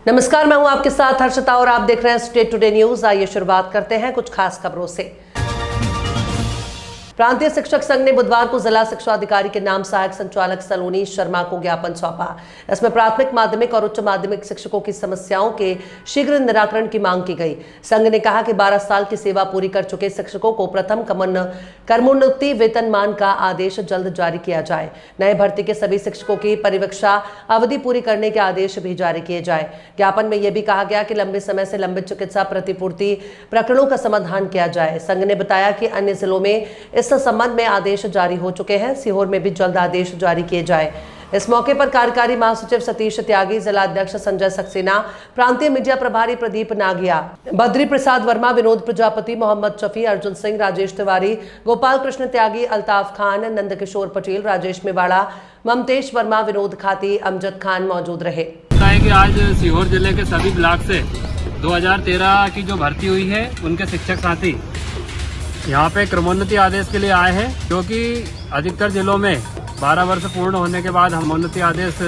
नमस्कार, मैं हूं आपके साथ हर्षिता और आप देख रहे हैं स्टेट टुडे न्यूज। आइए शुरुआत करते हैं कुछ खास खबरों से। प्रांतीय शिक्षक संघ ने बुधवार को जिला शिक्षा अधिकारी के नाम सहायक संचालक सलोनी शर्मा को ज्ञापन सौंपा। इसमें प्राथमिक, माध्यमिक और उच्च माध्यमिक शिक्षकों की समस्याओं के शीघ्र निराकरण की मांग की गई। संघ ने कहा कि 12 साल की सेवा पूरी कर चुके शिक्षकों को प्रथम कर्मोन्नति वेतनमान का आदेश जल्द जारी किया जाए। नए भर्ती के सभी शिक्षकों की परिवीक्षा अवधि पूरी करने के आदेश भी जारी किए जाए। ज्ञापन में यह भी कहा गया कि लंबे समय से लंबित चिकित्सा प्रतिपूर्ति प्रकरणों का समाधान किया जाए। संघ ने बताया कि अन्य जिलों में इस संबंध में आदेश जारी हो चुके हैं। सीहोर में भी जल्द आदेश जारी किए जाए। इस मौके पर कार्यकारी महासचिव सतीश त्यागी, जिला अध्यक्ष संजय सक्सेना, प्रांतीय मीडिया प्रभारी प्रदीप नागिया, बद्री प्रसाद वर्मा, विनोद प्रजापति, मोहम्मद शफी, अर्जुन सिंह, राजेश तिवारी, गोपाल कृष्ण त्यागी, अल्ताफ खान, नंदकिशोर पटेल, राजेश मेवाड़ा, ममतेश वर्मा, विनोद खाती, अमजद खान मौजूद रहे। कि आज सीहोर जिले के सभी ब्लॉक से 2013 की जो भर्ती हुई है उनके शिक्षक साथी यहाँ पे क्रमोन्नति आदेश के लिए आए हैं, क्योंकि अधिकतर जिलों में 12 वर्ष पूर्ण होने के बाद क्रमोन्नति आदेश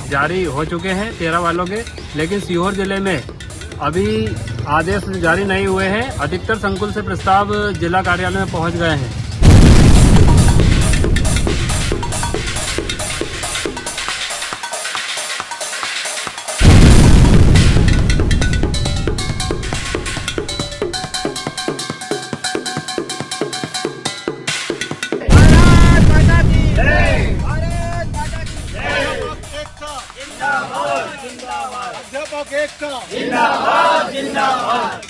जारी हो चुके हैं 13 वालों के, लेकिन सीहोर जिले में अभी आदेश जारी नहीं हुए हैं। अधिकतर संकुल से प्रस्ताव जिला कार्यालय में पहुंच गए हैं। जिंदाबाद जिंदाबाद।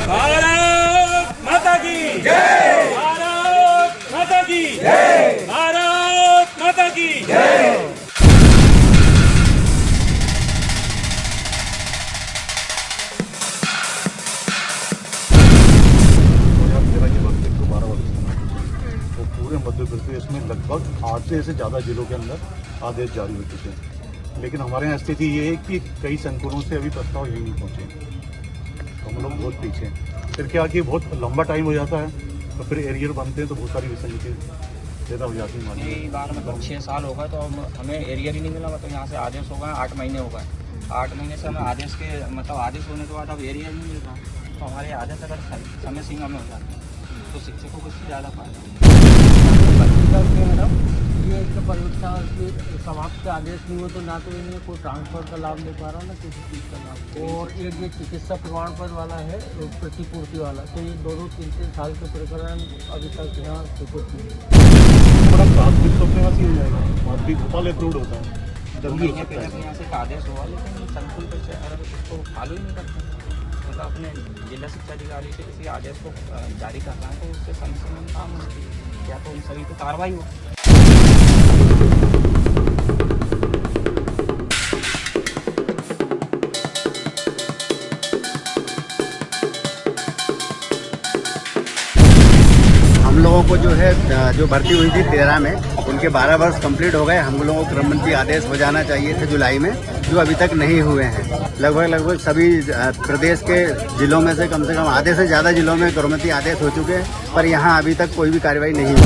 भारत माता की जय, भारत माता की जय, भारत माता की जय। तो पूरे मध्य प्रदेश में लगभग आधे से ज़्यादा जिलों के अंदर आदेश जारी हो चुके हैं, लेकिन हमारे यहाँ स्थिति ये है कि कई संकुलों से अभी प्रस्ताव यही नहीं पहुँचे, तो हम लोग बहुत पीछे हैं। फिर क्या कि बहुत लंबा टाइम हो जाता है, तो फिर एरियर बनते हैं तो बहुत सारी विसंगति पैदा हो जाती है। ये बार मतलब 6 साल होगा तो हमें एरियर ही नहीं मिला। मतलब यहाँ से आदेश हो गए 8 महीने हो गए, 8 महीने से हमें आदेश के मतलब आदेश होने के बाद अब एरियर नहीं मिल रहा। तो हमारे आदेश अगर समय सीमा में हो जाता है तो शिक्षकों को इससे ज़्यादा फायदा। मैडम ये एक परीक्षा समाप्त आदेश नहीं हो तो ना तो इन्हें कोई ट्रांसफर का लाभ ले पा रहा ना किसी चीज़ का लाभ, और एक ये चिकित्सा प्रमाण पत्र वाला है प्रतिपूर्ति वाला, तो ये 2-3 साल के प्रकरण अभी तक यहाँ स्वीकृत नहीं। बड़ा प्राथमिक तो अपने पास ही हो जाएगा, माध्यमिक भोपाल अप्रूव्ड होता है, जल्दी हो सकता है। यहाँ से आदेश हुआ, लेकिन संकुल पर अगर उसको फॉलो ही नहीं करते, मतलब अपने जिला शिक्षा अधिकारी से किसी आदेश को जारी करना है तो उससे संशोधन काम या तो उन सभी को कार्रवाई हो। हम लोगों को जो है जो भर्ती हुई थी 13 में, उनके 12 वर्ष कंप्लीट हो गए। हम लोगों को क्रमोन्नति आदेश हो जाना चाहिए थे जुलाई में, जो अभी तक नहीं हुए हैं। लगभग सभी प्रदेश के जिलों में से कम आधे से ज़्यादा जिलों में क्रमोन्नति आदेश हो चुके हैं, पर यहाँ अभी तक कोई भी कार्रवाई नहीं हुई।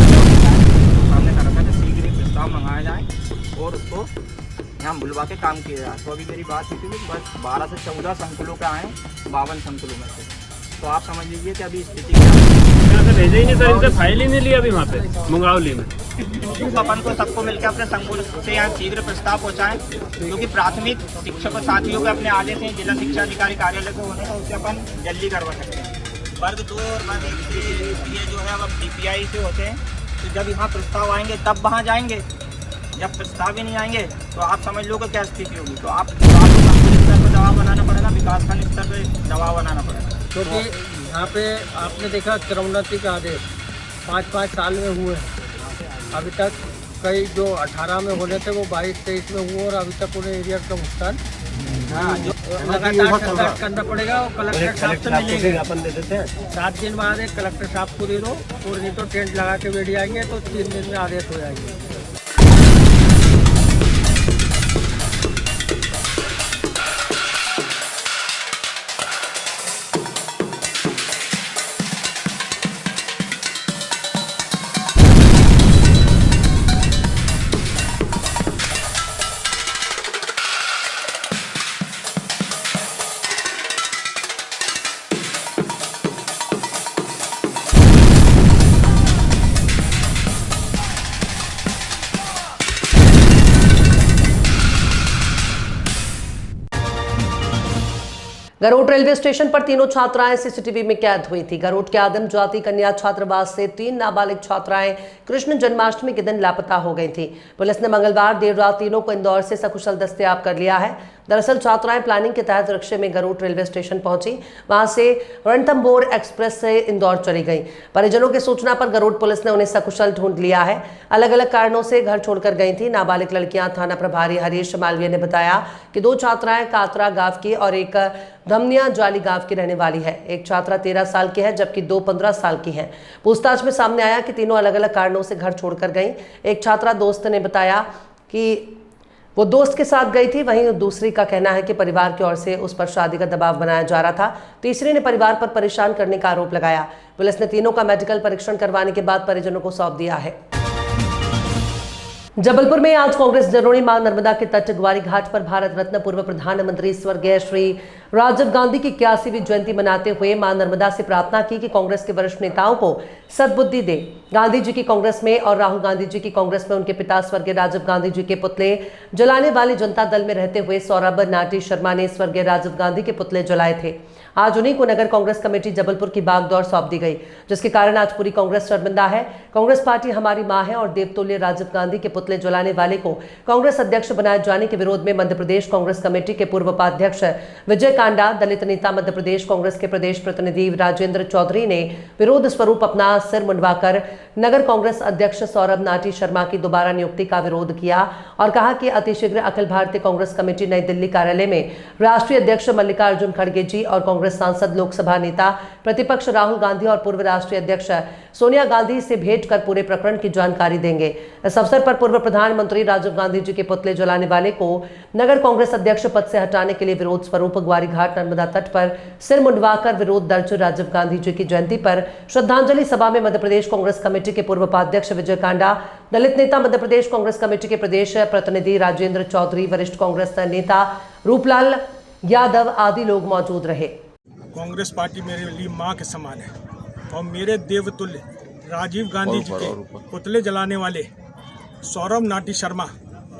हमने कहा था कि शीघ्र ही प्रस्ताव मंगाया जाए और उसको यहाँ बुलवा के काम किया जाए। तो अभी मेरी बात हुई थी बस 12 से 14 संकुलों के आए, 52 संकुलों में से। तो आप समझ लीजिए कि अभी स्थिति क्या है। भेजे ही नहीं सर, इनसे फाइल ही नहीं ली अभी वहाँ पे मुंगावली में। अपन को सबको मिलकर अपने संकुल से यहाँ शीघ्र प्रस्ताव पहुँचाएं, क्योंकि प्राथमिक शिक्षकों साथियों के अपने आदेश हैं जिला शिक्षा अधिकारी कार्यालय को होने का, उससे अपन जल्दी करवा सकते हैं। वर्ग 2 और वर्ग 1 ये जो है अब DPI से होते हैं, तो जब यहाँ प्रस्ताव आएंगे तब वहाँ जाएंगे। जब प्रस्ताव ही नहीं आएंगे तो आप समझ लो कि क्या स्थिति होगी। तो आपको संकुल स्तर पर दबाव बनाना पड़ेगा, विकासखंड स्तर पर दबाव बनाना पड़ेगा। क्योंकि यहाँ पे आपने देखा क्रमोन्नति का आदेश 5-5 साल में हुए हैं, अभी तक कई जो 18 में होने थे वो 22-23 में हुए, और अभी तक उन्हें एरियर का भुगतान लगातार करना पड़ेगा। और कलेक्टर साहब से मिलेंगे, अपन दे देते हैं 7 दिन बाद एक कलेक्टर साहब को दे दो, और नहीं तो टेंट लगा के बैठ जाएंगे तो 3 दिन में आदेश हो जाएंगे। गरोट रेलवे स्टेशन पर तीनों छात्राएं सीसीटीवी में कैद हुई थी। गरोट के आदिम जाति कन्या छात्रावास से 3 नाबालिग छात्राएं कृष्ण जन्माष्टमी के दिन लापता हो गई थी। पुलिस ने मंगलवार देर रात तीनों को इंदौर से सकुशल दस्तयाब कर लिया है। दरअसल छात्राएं प्लानिंग के तहत रिक्शे में गरोट रेलवे स्टेशन पहुंची। वहां से रणथंभौर एक्सप्रेस से इंदौर चली गई। परिजनों की सूचना पर गरोट पुलिस ने उन्हें सकुशल ढूंढ लिया है। अलग अलग कारणों से घर छोड़कर गई थी। नाबालिग लड़कियां थाना प्रभारी हरीश मालवीय ने बताया कि 2 छात्राएं कातरा गांव की और एक धमनिया जाली गांव की रहने वाली है। एक छात्रा 13 साल की है जबकि 2 15 साल की हैं। पूछताछ में सामने आया कि तीनों अलग अलग कारणों से घर छोड़कर गईं। एक छात्रा दोस्त ने बताया कि वो दोस्त के साथ गई थी, वहीं दूसरी का कहना है कि परिवार की ओर से उस पर शादी का दबाव बनाया जा रहा था। तीसरी ने परिवार पर परेशान करने का आरोप लगाया। पुलिस ने तीनों का मेडिकल परीक्षण करवाने के बाद परिजनों को सौंप दिया है। जबलपुर में आज कांग्रेस जरोनी मां नर्मदा के तट ग्वारी घाट पर भारत रत्न पूर्व प्रधानमंत्री स्वर्गीय श्री राजीव गांधी की 81वीं जयंती मनाते हुए मां नर्मदा से प्रार्थना की कि कांग्रेस के वरिष्ठ नेताओं को सद्बुद्धि दे। गांधी जी की कांग्रेस में और राहुल गांधी जी की कांग्रेस में उनके पिता स्वर्गीय राजीव गांधी जी के पुतले जलाने वाले जनता दल में रहते हुए सौरभ नाटी शर्मा ने स्वर्गीय राजीव गांधी के पुतले जलाए थे। आज उन्हीं को नगर कांग्रेस कमेटी जबलपुर की बागडोर सौंप दी गई, जिसके कारण आज पूरी कांग्रेस शर्मिंदा है। कांग्रेस पार्टी हमारी मां है और देवतुल्य राजीव गांधी के पुतले जलाने वाले को कांग्रेस अध्यक्ष बनाए जाने के विरोध में मध्य प्रदेश कांग्रेस कमेटी के पूर्व उपाध्यक्ष विजय कांडा, दलित नेता मध्य प्रदेश कांग्रेस के प्रदेश प्रतिनिधि राजेंद्र चौधरी ने विरोध स्वरूप अपना सिर मुंडवाकर नगर कांग्रेस अध्यक्ष सौरभ नाटी शर्मा की दोबारा नियुक्ति का विरोध किया और कहा कि अतिशीघ्र अखिल भारतीय कांग्रेस कमेटी नई दिल्ली कार्यालय में राष्ट्रीय अध्यक्ष मल्लिकार्जुन खड़गे जी और कांग्रेस सांसद, लोकसभा नेता प्रतिपक्ष राहुल गांधी और पूर्व राष्ट्रीय अध्यक्ष सोनिया गांधी से भेंट कर पूरे प्रकरण की जानकारी देंगे। इस अवसर पर पूर्व प्रधानमंत्री राजीव गांधी जी के पुतले जलाने वाले को नगर कांग्रेस अध्यक्ष पद से हटाने के लिए विरोध स्वरूप ग्वारी घाट नर्मदा तट पर सिर मुंडवाकर विरोध दर्ज। राजीव गांधी जी की जयंती पर श्रद्धांजलि सभा में मध्य प्रदेश कांग्रेस कमेटी के पूर्व उपाध्यक्ष विजय कांडा, दलित नेता मध्य प्रदेश कांग्रेस कमेटी के प्रदेश प्रतिनिधि राजेंद्र चौधरी, वरिष्ठ कांग्रेस नेता रूपलाल यादव आदि लोग मौजूद रहे। कांग्रेस पार्टी मेरे लिए मां के समान है और मेरे देवतुल्य राजीव गांधी जी के पुतले जलाने वाले सौरभ नाटी शर्मा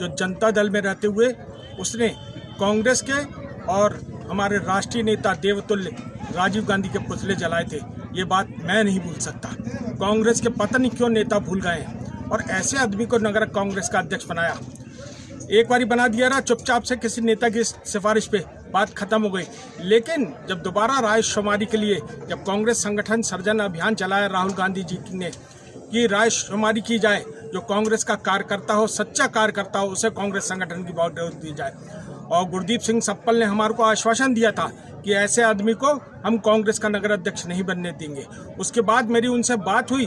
जो जनता दल में रहते हुए उसने कांग्रेस के और हमारे राष्ट्रीय नेता देवतुल्य राजीव गांधी के पुतले जलाए थे, ये बात मैं नहीं भूल सकता। कांग्रेस के पता नहीं क्यों नेता भूल गए हैं और ऐसे आदमी को नगर कांग्रेस का अध्यक्ष बनाया। एक बारी बना दिया रहा चुपचाप से किसी नेता की सिफारिश पे, बात खत्म हो गई। लेकिन जब दोबारा रायशुमारी के लिए जब कांग्रेस संगठन सर्जन अभियान चलाया राहुल गांधी जी ने कि रायशुमारी की जाए, जो कांग्रेस का कार्यकर्ता हो, सच्चा कार्यकर्ता हो, उसे कांग्रेस संगठन की बात दी जाए। और गुरदीप सिंह सप्पल ने हमारे को आश्वासन दिया था कि ऐसे आदमी को हम कांग्रेस का नगर अध्यक्ष नहीं बनने देंगे। उसके बाद मेरी उनसे बात हुई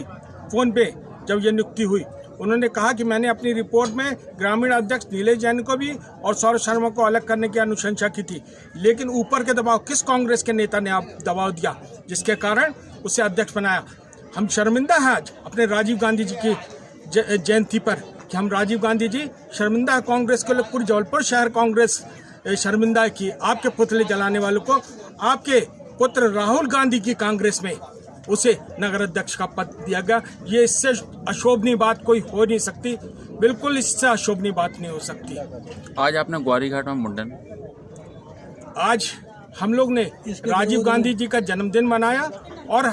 फोन पे जब ये नियुक्ति हुई, उन्होंने कहा कि मैंने अपनी रिपोर्ट में ग्रामीण अध्यक्ष नीलेश जैन को भी और सौरभ शर्मा को अलग करने की अनुशंसा की थी, लेकिन ऊपर के दबाव किस कांग्रेस के नेता ने आप दबाव दिया जिसके कारण उसे अध्यक्ष बनाया। हम शर्मिंदा हैं आज अपने राजीव गांधी जी की जयंती पर कि हम राजीव गांधी जी शर्मिंदा है, कांग्रेस के लोग पूरी जबलपुर शहर कांग्रेस शर्मिंदा है कि आपके पुतले जलाने वालों को आपके पुत्र राहुल गांधी की कांग्रेस में उसे नगर अध्यक्ष का पद दिया गया। ये इससे अशोभनीय बात कोई हो नहीं सकती, बिल्कुल इससे अशोभनीय बात नहीं हो सकती। आज आपने ग्वारी घाट में मुंडन, आज हम लोग ने राजीव गांधी जी का जन्मदिन मनाया और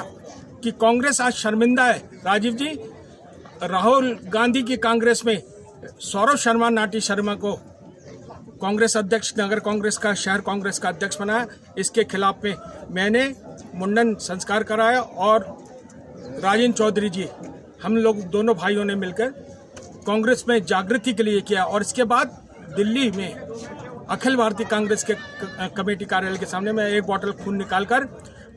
कि कांग्रेस आज शर्मिंदा है। राजीव जी राहुल गांधी की कांग्रेस में सौरभ शर्मा नाटी शर्मा को कांग्रेस अध्यक्ष नगर कांग्रेस का शहर कांग्रेस का अध्यक्ष बनाया। इसके खिलाफ में मैंने मुंडन संस्कार कराया और राजेंद्र चौधरी जी, हम लोग दोनों भाइयों ने मिलकर कांग्रेस में जागृति के लिए किया। और इसके बाद दिल्ली में अखिल भारतीय कांग्रेस के कमेटी कार्यालय के सामने मैं एक बोतल खून निकालकर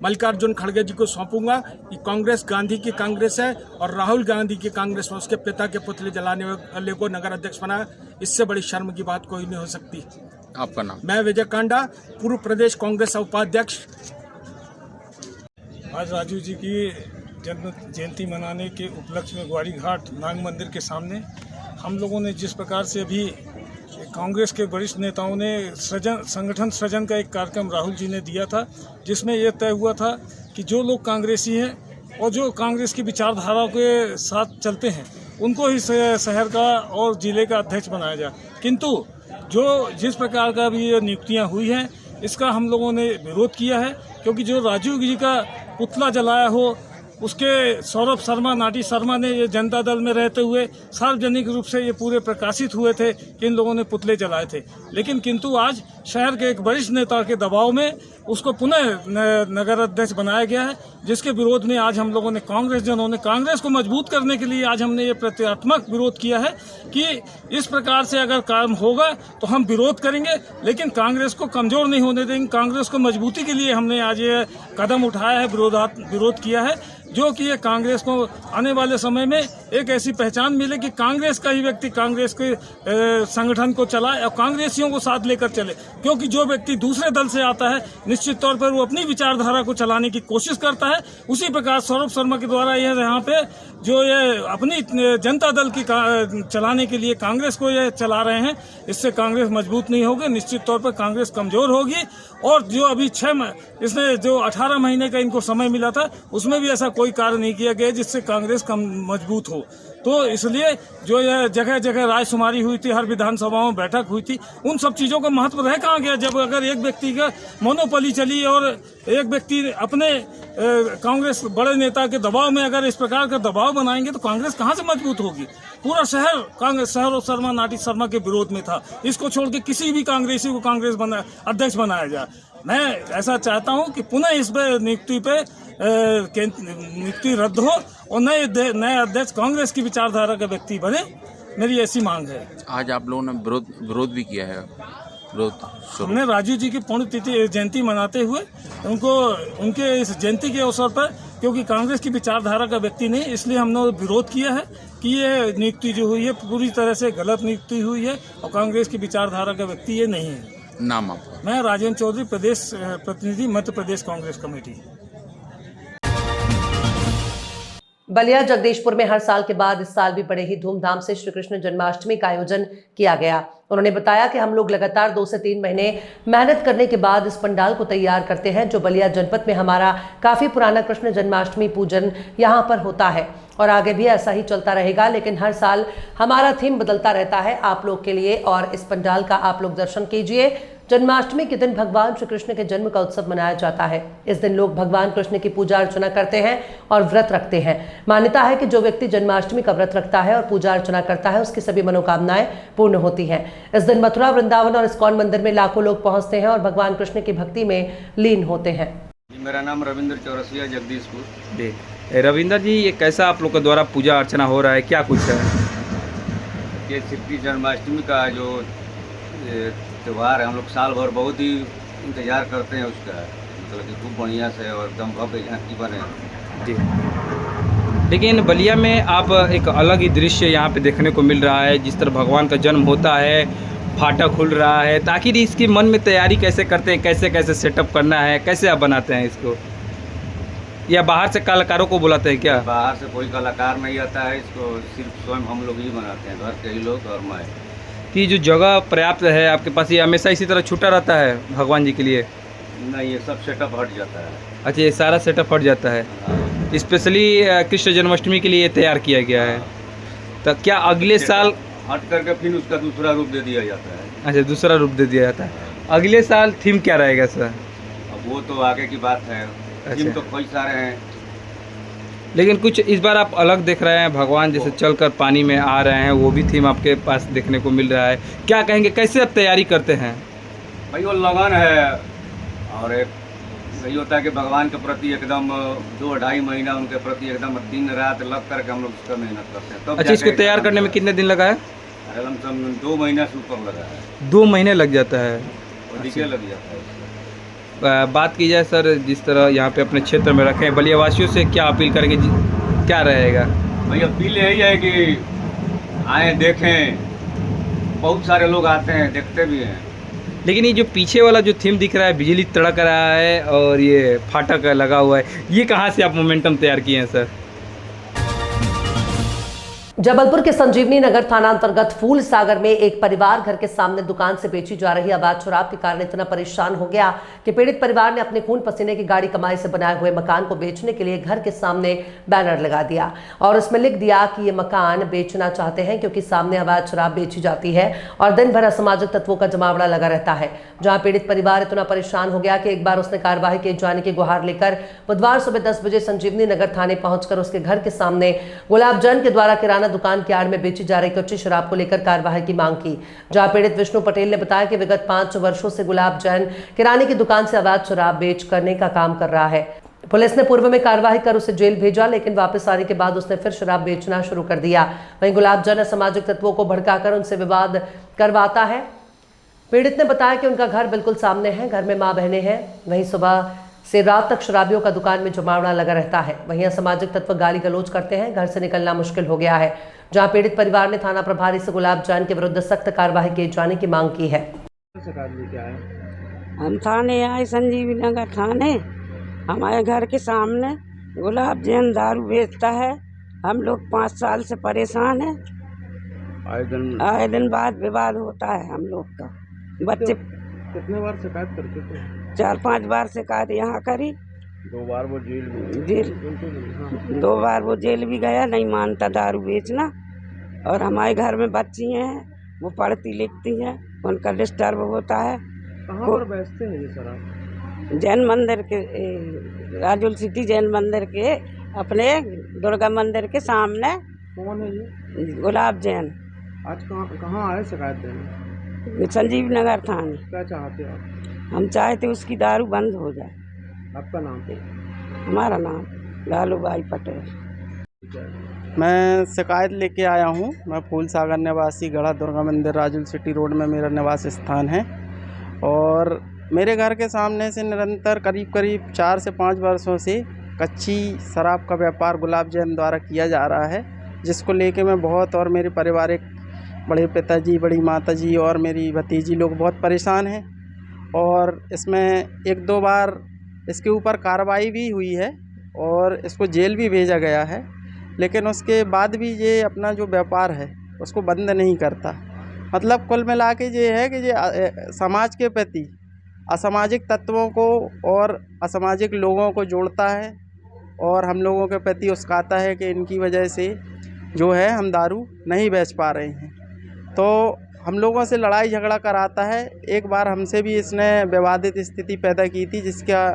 मल्लिकार्जुन खड़गे जी को सौंपूंगा कि कांग्रेस गांधी की कांग्रेस है और राहुल गांधी की कांग्रेस में उसके पिता के पुतले जलाने वाले को नगर अध्यक्ष बनाया। इससे बड़ी शर्म की बात कोई नहीं हो सकती। आपका नाम? मैं विजय कांडा, पूर्व प्रदेश कांग्रेस उपाध्यक्ष। आज राजीव जी की जन्म जयंती मनाने के उपलक्ष्य में ग्वारी घाट नाग मंदिर के सामने हम लोगों ने जिस प्रकार से अभी कांग्रेस के वरिष्ठ नेताओं ने संगठन सृजन का एक कार्यक्रम राहुल जी ने दिया था, जिसमें यह तय हुआ था कि जो लोग कांग्रेसी हैं और जो कांग्रेस की विचारधारा के साथ चलते हैं उनको ही शहर का और जिले का अध्यक्ष बनाया जाए। किंतु जो जिस प्रकार का भी ये नियुक्तियाँ हुई हैं, इसका हम लोगों ने विरोध किया है, क्योंकि जो राजीव जी का पुतला जलाया हो, उसके सौरभ शर्मा, नाटी शर्मा ने ये जनता दल में रहते हुए सार्वजनिक रूप से ये पूरे प्रकाशित हुए थे कि इन लोगों ने पुतले जलाए थे। लेकिन किंतु आज शहर के एक वरिष्ठ नेता के दबाव में उसको पुनः नगर अध्यक्ष बनाया गया है, जिसके विरोध में आज हम लोगों ने कांग्रेस को मजबूत करने के लिए आज हमने ये प्रत्यात्मक विरोध किया है कि इस प्रकार से अगर काम होगा तो हम विरोध करेंगे, लेकिन कांग्रेस को कमजोर नहीं होने देंगे। कांग्रेस को मजबूती के लिए हमने आज ये कदम उठाया है, विरोध किया है, जो कि ये कांग्रेस को आने वाले समय में एक ऐसी पहचान मिले कि कांग्रेस का ही व्यक्ति कांग्रेस के संगठन को चलाए और कांग्रेसियों को साथ लेकर चले। क्योंकि जो व्यक्ति दूसरे दल से आता है निश्चित तौर पर वो अपनी विचारधारा को चलाने की कोशिश करता है। उसी प्रकार सौरभ शर्मा के द्वारा ये यहाँ पे जो ये अपनी जनता दल की चलाने के लिए कांग्रेस को ये चला रहे हैं, इससे कांग्रेस मजबूत नहीं होगी, निश्चित तौर पर कांग्रेस कमजोर होगी। और जो अभी इसने जो 18 महीने का इनको समय मिला था, उसमें भी ऐसा कोई कार्य नहीं किया गया जिससे कांग्रेस कम मजबूत हो। तो इसलिए जो यह जगह जगह रायशुमारी हुई थी, हर विधानसभाओं में बैठक हुई थी, उन सब चीज़ों का महत्व रह कहाँ गया जब अगर एक व्यक्ति का मोनोपोली चली और एक व्यक्ति अपने कांग्रेस बड़े नेता के दबाव में अगर इस प्रकार का दबाव बनाएंगे तो कांग्रेस कहाँ से मजबूत होगी। पूरा शहर कांग्रेस शर्मा, नाटी शर्मा के विरोध में था। इसको छोड़ के किसी भी कांग्रेसी को कांग्रेस अध्यक्ष बनाया जाए। मैं ऐसा चाहता हूं कि पुनः इस पे नियुक्ति रद्द हो और नए अध्यक्ष कांग्रेस की विचारधारा का व्यक्ति बने, मेरी ऐसी मांग है। आज आप लोगों ने विरोध भी किया है। हमने राजीव जी की पुण्यतिथि जयंती मनाते हुए उनके इस जयंती के अवसर पर, क्योंकि कांग्रेस की विचारधारा का व्यक्ति नहीं, इसलिए हमने विरोध किया है कि ये नियुक्ति जो हुई है पूरी तरह से गलत नियुक्ति हुई है और कांग्रेस की विचारधारा का व्यक्ति ये नहीं है। नाम आपका? मैं राजेंद्र चौधरी, प्रदेश प्रतिनिधि, मध्य प्रदेश कांग्रेस कमेटी। बलिया जगदीशपुर में हर साल के बाद इस साल भी बड़े ही धूमधाम से श्री कृष्ण जन्माष्टमी का आयोजन किया गया। उन्होंने बताया कि हम लोग लगातार 2 से 3 महीने मेहनत करने के बाद इस पंडाल को तैयार करते हैं, जो बलिया जनपद में हमारा काफी पुराना कृष्ण जन्माष्टमी पूजन यहाँ पर होता है और आगे भी ऐसा ही चलता रहेगा। लेकिन हर साल हमारा थीम बदलता रहता है आप लोग के लिए, और इस पंडाल का आप लोग दर्शन कीजिए। जन्माष्टमी के दिन भगवान श्री कृष्ण के जन्म का उत्सव मनाया जाता है। इस दिन लोग भगवान कृष्ण की पूजा अर्चना करते हैं और व्रत रखते हैं। मान्यता है कि जो व्यक्ति जन्माष्टमी का व्रत रखता है और पूजा अर्चना करता है, उसकी सभी मनोकामनाएं पूर्ण होती हैं। इस दिन मथुरा, वृंदावन और इस्कॉन मंदिर में लाखों लोग पहुंचते हैं और भगवान कृष्ण की भक्ति में लीन होते हैं। मेरा नाम रविंद्र चौरसिया, जगदीशपुर। जी रविंद्र जी, ये कैसा आप लोग के द्वारा पूजा अर्चना हो रहा है, क्या कुछ है? ये श्री जन्माष्टमी का जो त्यौहार है, हम लोग साल भर बहुत ही इंतजार करते हैं उसका, मतलब कि खूब बढ़िया से और एकदम भव्य झांकी बने। जी, लेकिन बलिया में आप एक अलग ही दृश्य यहाँ पे देखने को मिल रहा है। जिस तरह भगवान का जन्म होता है, फाटक खुल रहा है, ताकि इसकी मन में तैयारी कैसे करते हैं, कैसे कैसे सेटअप करना है, कैसे आप बनाते हैं इसको, या बाहर से कलाकारों को बुलाते हैं क्या? बाहर से कोई कलाकार नहीं आता है, इसको सिर्फ स्वयं हम लोग ही बनाते हैं, घर के ही लोग और मैं। कि जो जगह पर्याप्त है आपके पास, ये हमेशा इसी तरह छूटा रहता है भगवान जी के लिए? नहीं, ये सब सेटअप हट जाता है। अच्छा, ये सारा सेटअप हट जाता है, स्पेशली कृष्ण जन्माष्टमी के लिए तैयार किया गया है। तो क्या अगले साल हट करके फिर उसका दूसरा रूप दे दिया जाता है? अच्छा, दूसरा रूप दे दिया जाता है। अगले साल थीम क्या रहेगा सर? अब वो तो आगे की बात है। थीम तो कई सारे हैं, लेकिन कुछ इस बार आप अलग देख रहे हैं, भगवान जैसे चलकर पानी में आ रहे हैं, वो भी थीम आपके पास देखने को मिल रहा है। क्या कहेंगे, कैसे आप तैयारी करते हैं? भाई वो लगन है, और एक यही होता है कि भगवान के प्रति एकदम 2-2.5 महीना उनके प्रति एकदम दिन रात लग करके हम लोग उसका मेहनत करते हैं। अच्छा, इसको तैयार करने में कितने दिन लगा है? अरे लमसम 2 महीना से ऊपर लगा है। 2 महीने लग जाता है, अधिक लग जाता है। बात की जाए सर, जिस तरह यहाँ पे अपने क्षेत्र में रखें, बलिया वासियों से क्या अपील करेंगे, क्या रहेगा? भाई अपील यही है कि आए देखें, बहुत सारे लोग आते हैं, देखते भी हैं। लेकिन ये जो पीछे वाला जो थीम दिख रहा है, बिजली तड़क रहा है और ये फाटक लगा हुआ है, ये कहाँ से आप मोमेंटम तैयार किए हैं सर? जबलपुर के संजीवनी नगर थाना अंतर्गत फूल सागर में एक परिवार घर के सामने दुकान से बेची जा रही अवैध शराब के कारण इतना परेशान हो गया कि पीड़ित परिवार ने अपने खून पसीने की गाड़ी कमाई से बनाए हुए मकान को बेचने के लिए घर के सामने बैनर लगा दिया और उसमें लिख दिया कि ये मकान बेचना चाहते हैं क्योंकि सामने अवैध शराब बेची जाती है और दिन भर असामाजिक तत्वों का जमावड़ा लगा रहता है। जहां पीड़ित परिवार इतना परेशान हो गया कि एक बार उसने कार्रवाई किए जाने की गुहार लेकर बुधवार सुबह 10 बजे संजीवनी नगर थाने पहुंचकर उसके घर के सामने गुलाब जैन के द्वारा किराना दुकान की आड़ में बेची जा रही कच्ची शराब को लेकर कार्रवाई की मांग की। जहां पीड़ित विष्णु पटेल ने बताया कि विगत 5 वर्षों से गुलाब जैन किराने की दुकान से अवैध शराब बेच करने का काम कर रहा है। पुलिस ने पूर्व में कार्रवाई कर उसे जेल भेजा, लेकिन वापस आने के बाद उसने फिर शराब बेचना शुरू कर दिया। वहीं गुलाब जैन असामाजिक तत्वों को भड़काकर उनसे विवाद करवाता है। पीड़ित ने बताया कि उनका घर बिल्कुल सामने है, घर में मां बहनें हैं, वहीं सुबह से रात तक शराबियों का दुकान में जमावड़ा लगा रहता है। वहीं असामाजिक तत्व गाली गलौज करते हैं, घर से निकलना मुश्किल हो गया है। जहां पीड़ित परिवार ने थाना प्रभारी से गुलाब जैन के विरुद्ध सख्त कार्रवाई किए जाने की मांग की है। हम थाने आए, संजीवनी नगर थाने। हमारे घर के सामने गुलाब जैन दारू बेचता है। हम लोग 5 साल से परेशान हैं। आए दिन वाद विवाद होता है हम लोग का। बच्चे कितने बार शिकायत कर चुके हैं? 4-5 बार शिकायत यहाँ करी। 2 बार वो दो बार वो जेल भी गया, नहीं मानता दारू बेचना। और हमारे घर में बच्ची हैं, वो पढ़ती लिखती हैं, उनका डिस्टर्ब होता है। कहाँ पर बेचते हैं ये शराब? जैन मंदिर के, राजुल सिटी जैन मंदिर के, अपने दुर्गा मंदिर के सामने। कौन है ये? गुलाब जैन। आज कहाँ आए शिकायत देने? संजीवनी नगर थाने। क्या चाहते हो आप? हम चाहते उसकी दारू बंद हो जाए। आपका नाम? हमारा नाम लालू भाई पटेल। मैं शिकायत लेके आया हूँ। मैं फूल सागर निवासी, गढ़ा दुर्गा मंदिर, राजुल सिटी रोड में मेरा निवास स्थान है। और मेरे घर के सामने से निरंतर करीब 4 से 5 वर्षों से कच्ची शराब का व्यापार गुलाब जैन द्वारा किया जा रहा है, जिसको लेके मैं बहुत और मेरे पारिवारिक बड़े पिताजी, बड़ी माताजी और मेरी भतीजी लोग बहुत परेशान हैं। और इसमें 1-2 बार इसके ऊपर कार्रवाई भी हुई है और इसको जेल भी भेजा गया है, लेकिन उसके बाद भी ये अपना जो व्यापार है उसको बंद नहीं करता। मतलब कुल मिला के ये है कि ये समाज के प्रति असामाजिक तत्वों को और असामाजिक लोगों को जोड़ता है और हम लोगों के प्रति उस्काता है कि इनकी वजह से जो है हम दारू नहीं बेच पा रहे हैं। तो हम लोगों से लड़ाई झगड़ा कराता है। एक बार हमसे भी इसने विवादित स्थिति पैदा की थी, जिसका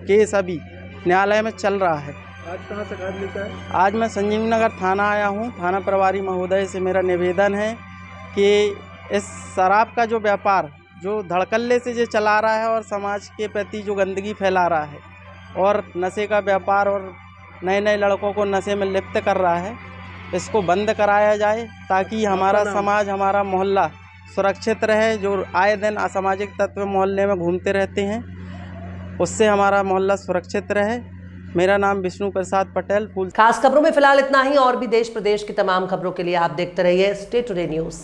केस अभी न्यायालय में चल रहा है। आज कहाँ शिकायत लेकर आए? आज मैं संजीवनी नगर थाना आया हूँ। थाना प्रभारी महोदय से मेरा निवेदन है कि इस शराब का जो व्यापार जो धड़कल्ले से जो चला रहा है और समाज के प्रति जो गंदगी फैला रहा है और नशे का व्यापार और नए लड़कों को नशे में लिप्त कर रहा है, इसको बंद कराया जाए ताकि हमारा समाज, हमारा मोहल्ला सुरक्षित रहे। जो आए दिन असामाजिक तत्व मोहल्ले में घूमते रहते हैं, उससे हमारा मोहल्ला सुरक्षित रहे। मेरा नाम विष्णु प्रसाद पटेल। फूल खास खबरों में फिलहाल इतना ही। और भी देश प्रदेश की तमाम खबरों के लिए आप देखते रहिए स्टे टुडे न्यूज़।